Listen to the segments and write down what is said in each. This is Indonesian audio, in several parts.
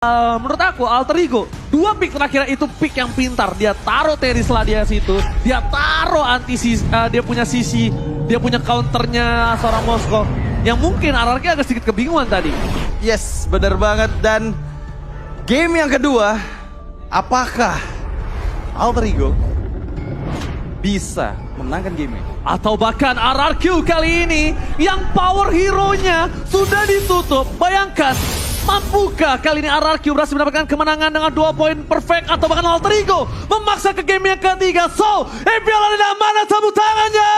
Menurut aku Alter Ego, dua pick terakhir itu pick yang pintar. Dia taruh Teris lah dia situ, dia taruh dia punya sisi, dia punya counternya seorang Moskov. Yang mungkin RRQ agak sedikit kebingungan tadi. Yes, benar banget. Dan game yang kedua, apakah Alter Ego bisa memenangkan game ini? Atau bahkan RRQ kali ini yang power hero-nya sudah ditutup. Bayangkan, mampukah kali ini RRQ berhasil mendapatkan kemenangan dengan 2 poin perfect, atau bahkan Alter Ego memaksa ke game yang ketiga. So, Imperial Arena, mana tepuk tangannya?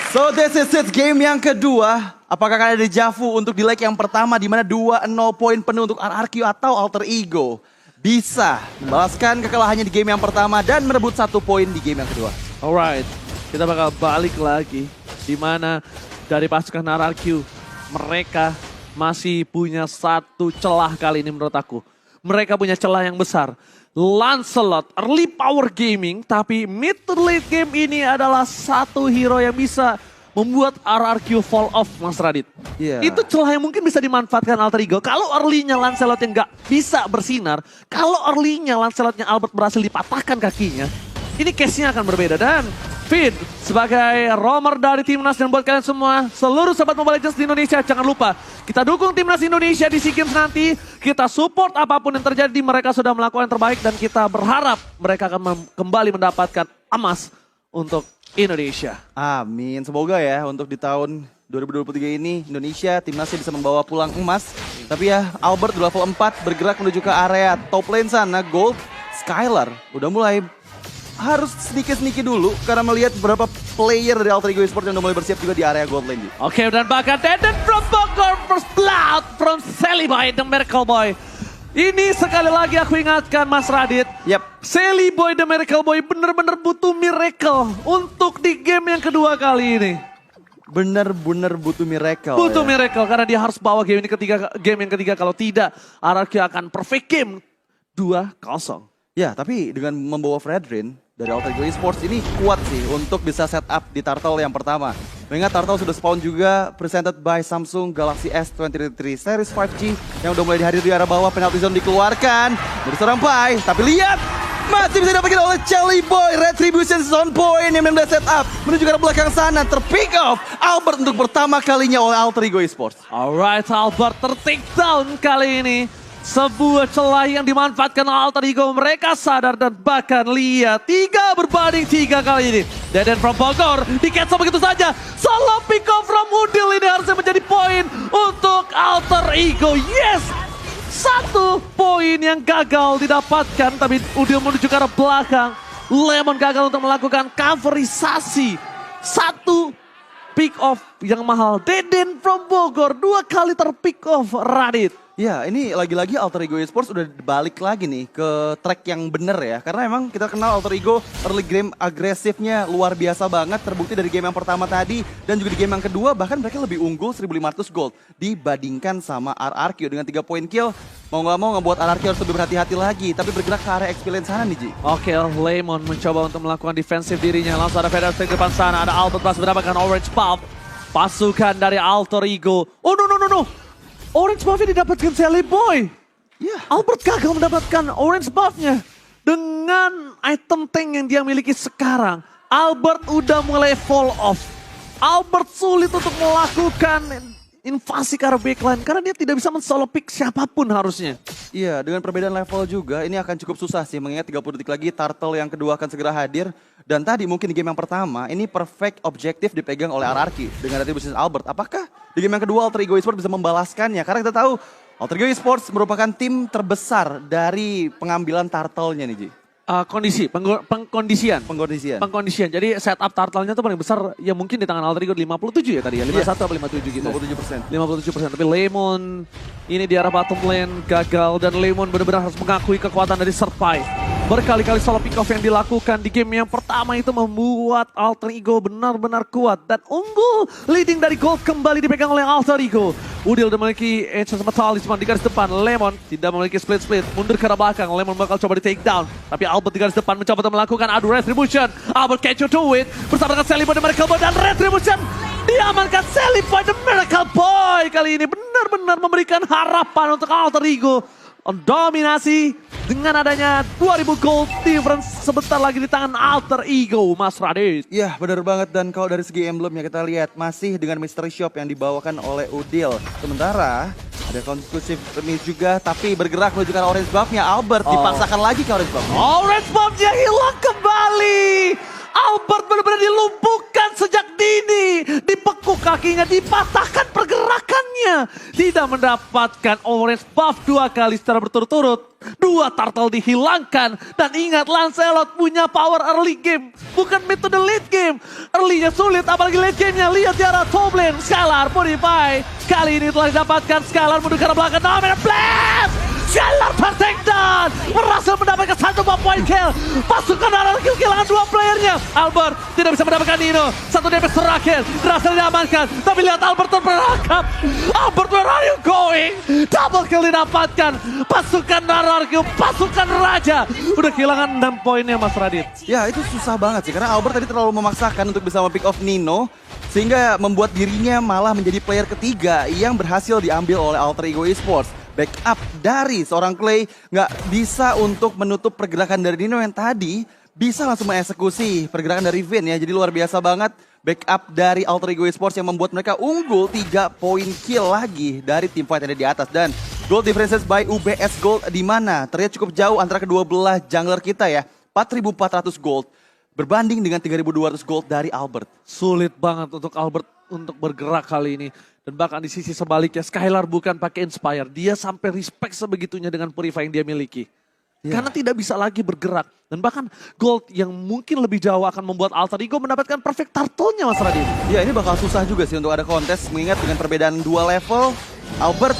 So this is it, game yang kedua. Apakah akan ada dejavu untuk di leg yang pertama di mana 2-0 poin penuh untuk RRQ atau Alter Ego bisa membalaskan kekalahannya di game yang pertama dan merebut 1 poin di game yang kedua. Alright, kita bakal balik lagi di mana dari pasukan RRQ mereka masih punya satu celah kali ini menurut aku. Mereka punya celah yang besar. Lancelot, early power gaming, tapi mid to late game ini adalah satu hero yang bisa membuat RRQ fall off, Mas Radit. Yeah. Itu celah yang mungkin bisa dimanfaatkan Alter Ego. Kalau early-nya Lancelot yang nggak bisa bersinar, kalau early-nya Lancelotnya Albert berhasil dipatahkan kakinya, ini case-nya akan berbeda. Dan Fid, sebagai roamer dari Timnas dan buat kalian semua, seluruh sahabat Mobile Legends di Indonesia, jangan lupa kita dukung Timnas Indonesia di SEA Games nanti. Kita support apapun yang terjadi, mereka sudah melakukan yang terbaik dan kita berharap mereka akan kembali mendapatkan emas untuk Indonesia. Amin, semoga ya untuk di tahun 2023 ini Indonesia timnasnya bisa membawa pulang emas. Tapi ya Albert di level 4 bergerak menuju ke area top lane sana. Gold, Skylar udah mulai harus sedikit-sedikit dulu karena melihat beberapa player dari Alter Ego Esports yang udah mulai bersiap juga di area gold lane. Oke, dan bahkan Deden from Bogor, first blood from Sally Boy, the Miracle Boy. Ini sekali lagi aku ingatkan Mas Radit. Yap. Sally Boy, the Miracle Boy bener-bener butuh miracle untuk di game yang kedua kali ini. Bener-bener butuh miracle. Butuh ya. miracle karena dia harus bawa game yang ketiga. Kalau tidak, RRQ akan perfect game 2-0. Ya, tapi dengan membawa Fredrin dari Alter Ego Esports ini kuat sih untuk bisa setup di turtle yang pertama. Mengingat turtle sudah spawn juga presented by Samsung Galaxy S23 series 5G yang udah mulai dihadir di arah bawah. Penalty zone dikeluarkan dari seorang Pai, tapi lihat masih bisa didapatkan oleh Charlie Boy. Retribution zone point yang sudah setup menuju ke arah belakang sana. Terpick off Albert untuk pertama kalinya oleh Alter Ego Esports. Alright, Albert ter-take down kali ini. Sebuah celah yang dimanfaatkan Alter Ego. Mereka sadar dan bahkan lihat 3 berbanding 3 kali ini. Deden from Bogor di cancel begitu saja. Solo pick off from Udil ini harusnya menjadi poin untuk Alter Ego. Yes! 1 poin yang gagal didapatkan, tapi Udil menuju ke arah belakang. Lemon gagal untuk melakukan coverisasi. 1 pick off yang mahal. Deden from Bogor 2 kali terpick off Radit. Ya, ini lagi-lagi Alter Ego Esports udah balik lagi nih ke track yang bener ya. Karena emang kita kenal Alter Ego early game agresifnya luar biasa banget. Terbukti dari game yang pertama tadi dan juga di game yang kedua. Bahkan mereka lebih unggul 1500 gold dibandingkan sama RRQ dengan 3 poin kill. Mau gak mau ngebuat RRQ harus lebih berhati-hati lagi. Tapi bergerak ke area experience sana nih Ji. Oke, Lemon mencoba untuk melakukan defensif dirinya. Langsung ada Feder di depan sana. Ada Albert Bass mendapatkan orange buff. Pasukan dari Alter Ego. Oh no. Orange buff-nya didapatkan Sally Boy. Yeah. Albert gagal mendapatkan orange buff-nya. Dengan item tank yang dia miliki sekarang, Albert udah mulai fall off. Albert sulit untuk melakukan invasi ke arah backline karena dia tidak bisa men-solo pick siapapun harusnya. Iya, dengan perbedaan level juga ini akan cukup susah sih mengingat 30 detik lagi turtle yang kedua akan segera hadir. Dan tadi mungkin di game yang pertama ini perfect objektif dipegang oleh RRQ dengan retribution Albert. Apakah di game yang kedua Alter Ego Esports bisa membalaskannya? Karena kita tahu Alter Ego Esports merupakan tim terbesar dari pengambilan turtle-nya nih Ji. Pengkondisian. Pengkondisian. Jadi setup turtle-nya tuh paling besar ya mungkin di tangan Alter Ego 57 ya tadi ya. 51 atau 57 gitu. 57%. 57%. Tapi Lemon ini di arah bottom lane gagal dan Lemon benar-benar harus mengakui kekuatan dari Serpai. Berkali-kali solo pick off yang dilakukan di game yang pertama itu membuat Alter Ego benar-benar kuat dan unggul. Leading dari gold kembali dipegang oleh Alter Ego. Udil memiliki Ancient Talisman di garis depan. Lemon tidak memiliki split-split. Mundur ke arah belakang. Lemon bakal coba di take down. Tapi Albert di garis depan mencoba untuk melakukan adu Retribution. Albert catch you to it. Bersama dengan Sally Boy dan Miracle Boy dan Retribution. Diamankan Sally Boy, The Miracle Boy kali ini benar-benar memberikan harapan untuk Alter Ego. Dominasi dengan adanya 2000 gold difference sebentar lagi di tangan Alter Ego, Mas Radit. Ya benar banget, dan kalau dari segi emblemnya kita lihat masih dengan Mystery Shop yang dibawakan oleh Udil. Sementara ada Conclusive Miss juga, tapi bergerak menuju ke Orange Buff-nya Albert. Dipaksakan lagi ke Orange Buff-nya. Orange Buff-nya hilang kembali. Albert benar-benar dilumpuhkan sejak dini. Dipekuk kakinya, dipatahkan pergerakannya. Tidak mendapatkan Orange Buff 2 kali secara berturut-turut. 2 turtle dihilangkan. Dan ingat, Lancelot punya power early game. Bukan mid to the late game. Early-nya sulit, apalagi late game-nya. Lihat di arah top lane. Skylar Purify. Kali ini telah didapatkan. Skylar mundur ke arah belakang. Dominant Blast! Skylar tertakedown, berhasil mendapatkan 1 point kill. Pasukan Anarchy kehilangan 2 playernya. Albert tidak bisa mendapatkan Nino. 1 damage terakhir, berhasil diamankan. Tapi lihat Albert terperangkap. Albert, where are you going? Double kill didapatkan. Pasukan Anarchy, pasukan Raja. Udah kehilangan 6 poinnya, Mas Radit. Ya itu susah banget sih, karena Albert tadi terlalu memaksakan untuk bisa pick off Nino. Sehingga membuat dirinya malah menjadi player ketiga yang berhasil diambil oleh Alter Ego Esports. Backup dari seorang Clay nggak bisa untuk menutup pergerakan dari Nino yang tadi bisa langsung mengeksekusi pergerakan dari Vin ya. Jadi luar biasa banget backup dari Alter Ego Esports yang membuat mereka unggul 3 poin kill lagi dari tim fight yang ada di atas. Dan gold differences by UBS Gold di mana terlihat cukup jauh antara kedua belah jungler kita ya. 4.400 gold berbanding dengan 3.200 gold dari Albert. Sulit banget untuk Albert untuk bergerak kali ini. Dan bahkan di sisi sebaliknya, Skylar bukan pakai Inspire. Dia sampai respect sebegitunya dengan Purify yang dia miliki. Karena tidak bisa lagi bergerak. Dan bahkan gold yang mungkin lebih jauh akan membuat Alter Ego mendapatkan perfect turtle-nya, Mas Radit. Ya ini bakal susah juga sih untuk ada kontes. Mengingat dengan perbedaan 2 level, Albert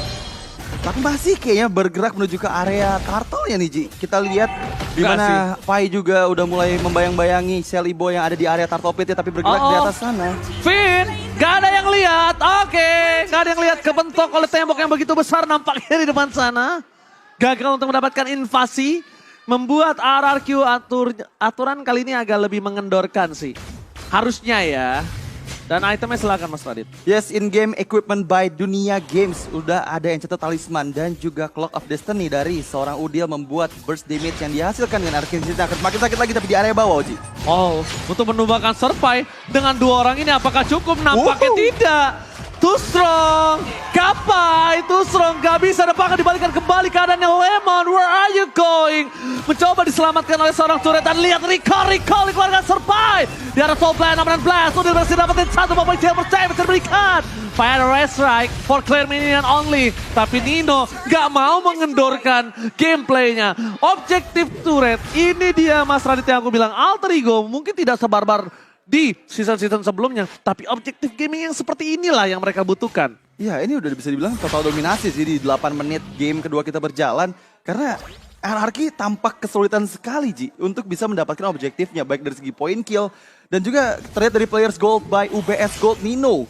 tapi masih kayaknya bergerak menuju ke area turtle-nya nih Ji. Kita lihat di mana Pai juga udah mulai membayang-bayangi Sally Boy yang ada di area turtle pit tapi bergerak di atas sana. Vin, gak ada yang lihat. Oke, gak ada yang lihat, kebentok oleh tembok yang begitu besar nampaknya di depan sana. Gagal untuk mendapatkan invasi, membuat RRQ aturan kali ini agak lebih mengendorkan sih. Harusnya ya. Dan itemnya silakan Mas Radit. Yes, in-game equipment by Dunia Games. Udah ada yang cetak talisman dan juga Clock of Destiny dari seorang Udil membuat burst damage yang dihasilkan dengan Arcane Shield akan semakin sakit lagi tapi di area bawah, Ji. Oh, untuk menumbangkan Serpai dengan 2 orang ini apakah cukup? Nampaknya tidak. Too strong, Kapai, too strong, gak bisa dapat dibalikan kembali keadaannya Lemon, where are you going? Mencoba diselamatkan oleh seorang turret dan lihat recall dikeluarkan Serpai. Di arah top lane, Dominant Blast, udah berhasil dapetin 1 point kill percaya bisa diberikan. Fire Red Strike for clear minion only, tapi Nino gak mau mengendorkan gameplaynya. Objektif turret, ini dia Mas Radit yang aku bilang, Alter Ego mungkin tidak sebarbar di season-season sebelumnya. Tapi objektif gaming yang seperti inilah yang mereka butuhkan. Ya ini udah bisa dibilang total dominasi sih di 8 menit game kedua kita berjalan. Karena RRQ tampak kesulitan sekali Ji untuk bisa mendapatkan objektifnya. Baik dari segi point kill dan juga terlihat dari players gold by UBS Gold Nino.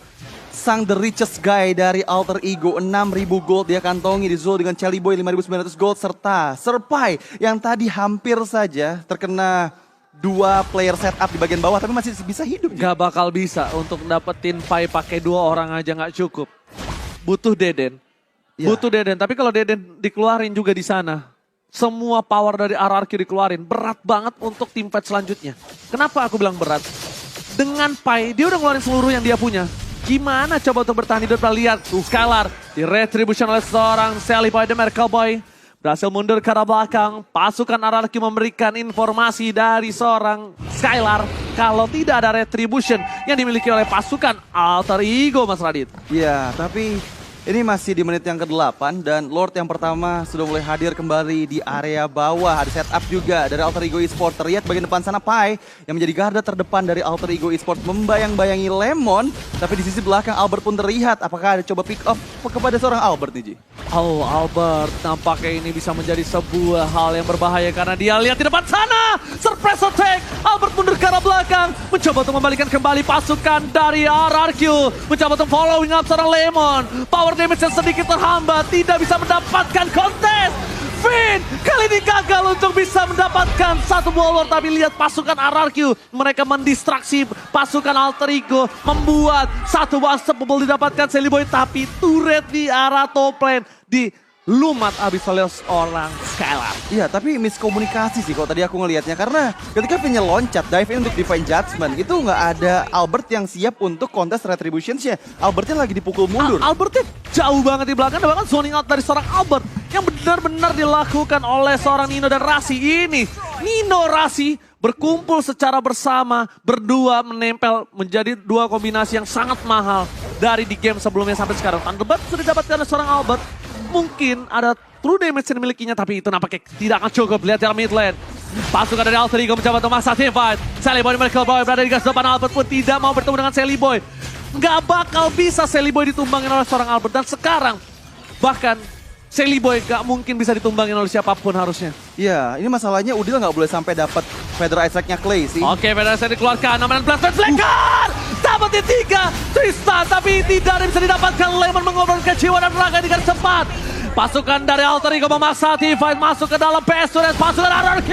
Sang the richest guy dari Alter Ego, 6.000 gold dia kantongi di Zul dengan Charlie Boy 5.900 gold. Serta Serpai yang tadi hampir saja terkena 2 player setup di bagian bawah tapi masih bisa hidup. Gak bakal bisa untuk dapetin Pai pakai 2 orang aja gak cukup. Butuh Deden. Butuh Deden, tapi kalau Deden dikeluarin juga di sana. Semua power dari RRQ dikeluarin. Berat banget untuk tim fight selanjutnya. Kenapa aku bilang berat? Dengan Pai, dia udah ngeluarin seluruh yang dia punya. Gimana coba untuk bertahan hidup? Lihat, Skylar di retribution oleh seorang Sally Boy, The Miracle Boy. Berhasil mundur ke arah belakang, pasukan RRQ memberikan informasi dari seorang Skylar kalau tidak ada retribution yang dimiliki oleh pasukan Alter Ego, Mas Radit. Ya, tapi ini masih di menit yang ke-8 dan Lord yang pertama sudah mulai hadir kembali di area bawah. Ada setup juga dari Alter Ego Esports. Terlihat bagian depan sana Pai yang menjadi garda terdepan dari Alter Ego Esports membayang-bayangi Lemon. Tapi di sisi belakang Albert pun terlihat. Apakah ada coba pick off kepada seorang Albert nih Ji? Oh, Albert nampaknya ini bisa menjadi sebuah hal yang berbahaya karena dia lihat di depan sana. Surprise attack, Albert mundur ke arah belakang. Mencoba untuk membalikan kembali pasukan dari RRQ. Mencoba untuk following up seorang Lemon. Power damage yang sedikit terhambat, tidak bisa mendapatkan kontes. Finn kali ini gagal untuk bisa mendapatkan satu buah Lord. Tapi lihat pasukan RRQ, mereka mendistraksi pasukan Alter Ego, membuat satu buah unstoppable didapatkan Sally Boy. Tapi turret di arah top lane di lumat abis oleh seorang Skylar. Iya, tapi miskomunikasi sih kalau tadi aku ngelihatnya. Karena ketika Finn loncat, dive in untuk Divine Judgment, itu nggak ada Albert yang siap untuk kontes Retributions-nya. Albertnya lagi dipukul mundur. Albertnya jauh banget di belakang, dan bahkan zoning out dari seorang Albert yang benar-benar dilakukan oleh seorang Nino dan Rasi. Ini Nino Rasi berkumpul secara bersama, berdua menempel menjadi dua kombinasi yang sangat mahal dari di game sebelumnya sampai sekarang. Thunderbolt sudah didapatkan oleh seorang Albert. Mungkin ada true damage yang dimilikinya, tapi itu nampaknya tidak akan cukup. Lihat dalam mid lane. Pasukan dari Alter Ego mencoba untuk memaksa team fight. Sally Boy, Miracle Boy berada di garis depan. Albert pun tidak mau bertemu dengan Sally Boy. Nggak bakal bisa Sally Boy ditumbangin oleh seorang Albert. Dan sekarang bahkan Sally Boy gak mungkin bisa ditumbangin oleh siapapun harusnya. Iya, ini masalahnya Udil nggak boleh sampai dapat Feather Isaac-nya Clay sih. Oke, Feather Isaac dikeluarkan. Namakan Blast Flicker! Dapatin 3 Tristan, tapi tidak ada bisa didapatkan. Lemon mengorbankan jiwa dan raga di garis depan. Pasukan dari Alter Ego memaksa T-Fight masuk ke dalam PS dan pasukan RRQ.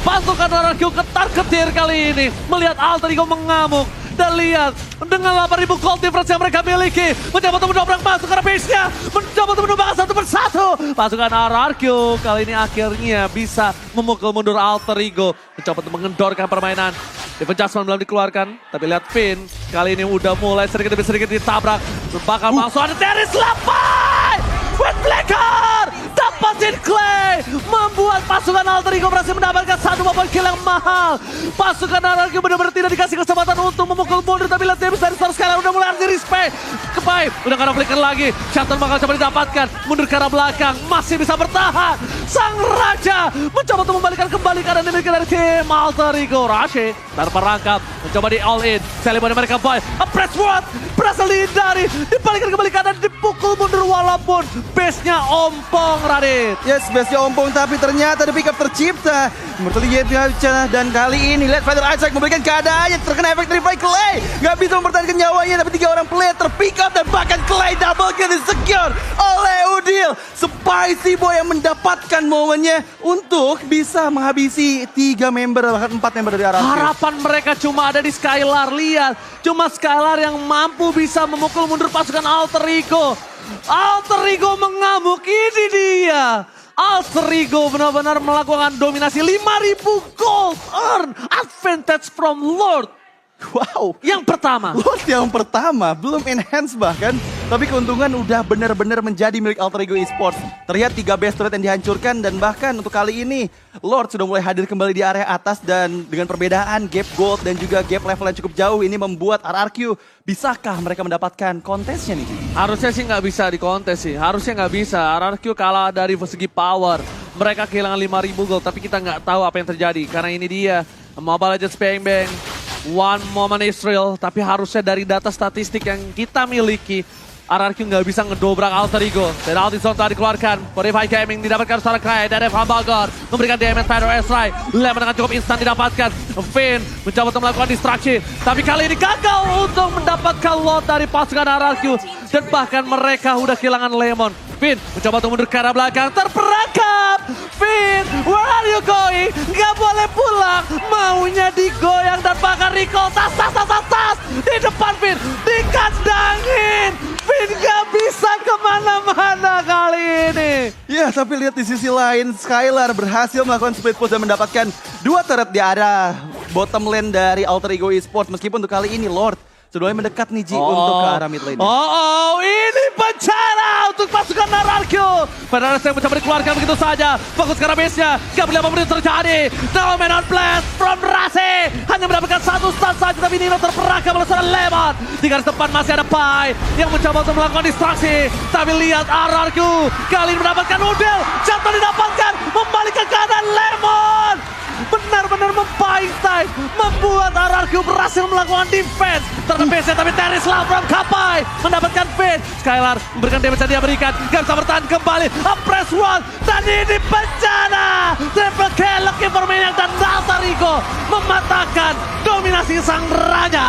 Pasukan RRQ ketar-ketir kali ini. Melihat Alter Ego mengamuk. Dan lihat, dengan 8.000 gold difference yang mereka miliki. Mencoba untuk mendobrak masuk ke base-nya. Mencoba untuk menumbangkan satu persatu. Pasukan RRQ kali ini akhirnya bisa memukul mundur Alter Ego. Mencoba untuk mengendorkan permainan. Divine Judgment belum dikeluarkan. Tapi lihat Finn, kali ini udah mulai sedikit demi sedikit ditabrak. Bakal langsung ada Teris Lapai! Windbreaker! Dapatin Clay! Membuat pasukan Alter Ego berhasil mendapatkan satu poin kill yang mahal. Pasukan RRQ benar-benar tidak dikasih kesempatan untuk memukul mundur. Tapi lihat damage dari sekarang udah mulai anti-respect. Kepai, udah karena flicker lagi. Shuttle bakal coba didapatkan. Mundur ke arah belakang, masih bisa bertahan. Sang Raja mencoba untuk membalikan kembali keadaan dimiliki dari tim Alter Ego. Rashi tanpa rangkap, mencoba di all in. Sally Boy mereka boy. A press what? Berhasil dihindari. Dibalikan kembali keadaan, dipukul mundur walaupun base-nya ompong, Radit. Yes, base-nya ompong, tapi ternyata ada pick up tercipta. Merteliat dan kali ini lihat Feather Isaac memberikan keadaannya, terkena efek dari Clay. Gak bisa mempertahankan nyawanya, tapi 3 orang player terpick up dan bahkan Clay double kill secure oleh Udil. Spicy Boy yang mendapatkan momennya untuk bisa menghabisi 3 member, bahkan 4 member dari RRQ. Harapan mereka cuma ada di Skylar. Lihat, cuma Skylar yang mampu bisa memukul mundur pasukan Alter Ego. Alter Ego mengamuk, ini dia. Alter Ego benar-benar melakukan dominasi. 5.000 gold earn advantage from Lord. Wow. Yang pertama. Lord yang pertama, belum enhance bahkan. Tapi keuntungan udah benar-benar menjadi milik Alter Ego Esports. Terlihat 3 base turret yang dihancurkan dan bahkan untuk kali ini Lord sudah mulai hadir kembali di area atas. Dan dengan perbedaan gap gold dan juga gap level yang cukup jauh, ini membuat RRQ, bisakah mereka mendapatkan kontesnya nih? Harusnya sih nggak bisa di kontes sih. Harusnya nggak bisa. RRQ kalah dari segi power. Mereka kehilangan 5.000 gold, tapi kita nggak tahu apa yang terjadi. Karena ini dia, Mobile Legends Bang Bang. One moment Israel, tapi harusnya dari data statistik yang kita miliki, RRQ nggak bisa ngedobrak Alter Ego. Dan Altizone telah dikeluarkan. Fortify Gaming didapatkan seorang Krai dari Van Bagor. Memberikan damage Feather Esrai. Lemon dengan cukup instan didapatkan. Finn mencoba untuk melakukan distraksi. Tapi kali ini gagal untuk mendapatkan lot dari pasukan RRQ. Dan bahkan mereka udah kehilangan Lemon. Finn mencoba untuk mundur ke arah belakang. Terperangkap. Finn, where are you going? Gak boleh pulang. Maunya digoyang dan bahkan recall. Tas. Di depan Finn. Dikandangin. Finn gak bisa kemana-mana kali ini. Ya, tapi lihat di sisi lain, Skylar berhasil melakukan split push dan mendapatkan 2 turret di arah bottom lane dari Alter Ego Esports. Meskipun untuk kali ini Lord sudah mendekat nih Ji untuk ke arah mid lane. Ini bencana untuk pasukan RRQ. Feather yang mencoba dikeluarkan begitu saja. Fokus ke arah base-nya. Gak boleh apa terjadi. Dominant blast from Rase. Hanya mendapatkan 1 stun saja, tapi Nino terperangkap oleh seorang Lemon. Di garis depan masih ada Pai yang mencoba untuk melakukan distraksi. Tapi lihat RRQ kali ini mendapatkan Udil. Jatuh didapatkan. Membalikkan keadaan Lemon. Benar-benar mempai-tai, membuat RRQ berhasil melakukan defense. Terhadap base, tapi Teris from Kapai mendapatkan Finn. Skylar memberikan damage yang dia berikan. Gak bisa bertahan kembali. Press one. Dan ini bencana. Triple kill, Lucky for Maniac dan Alter Ego mematahkan dominasi sang raja.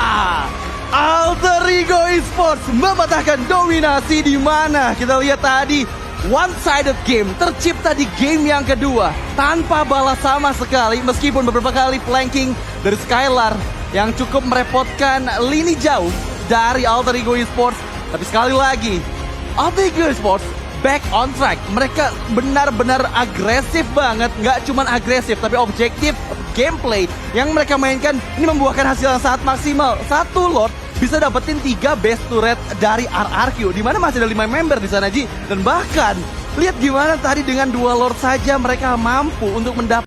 Alter Ego Esports mematahkan dominasi di mana kita lihat tadi one-sided game tercipta di game yang kedua tanpa balas sama sekali meskipun beberapa kali flanking dari Skylar yang cukup merepotkan lini jauh dari Alter Ego Esports. Tapi sekali lagi, Alter Ego Esports back on track. Mereka benar-benar agresif banget. Nggak cuma agresif, tapi objektif gameplay yang mereka mainkan ini membuahkan hasil yang sangat maksimal. Satu Lord bisa dapetin 3 best turret dari RRQ, di mana masih ada 5 member di sana, Ji. Dan bahkan lihat gimana tadi dengan 2 Lord saja mereka mampu untuk mendapat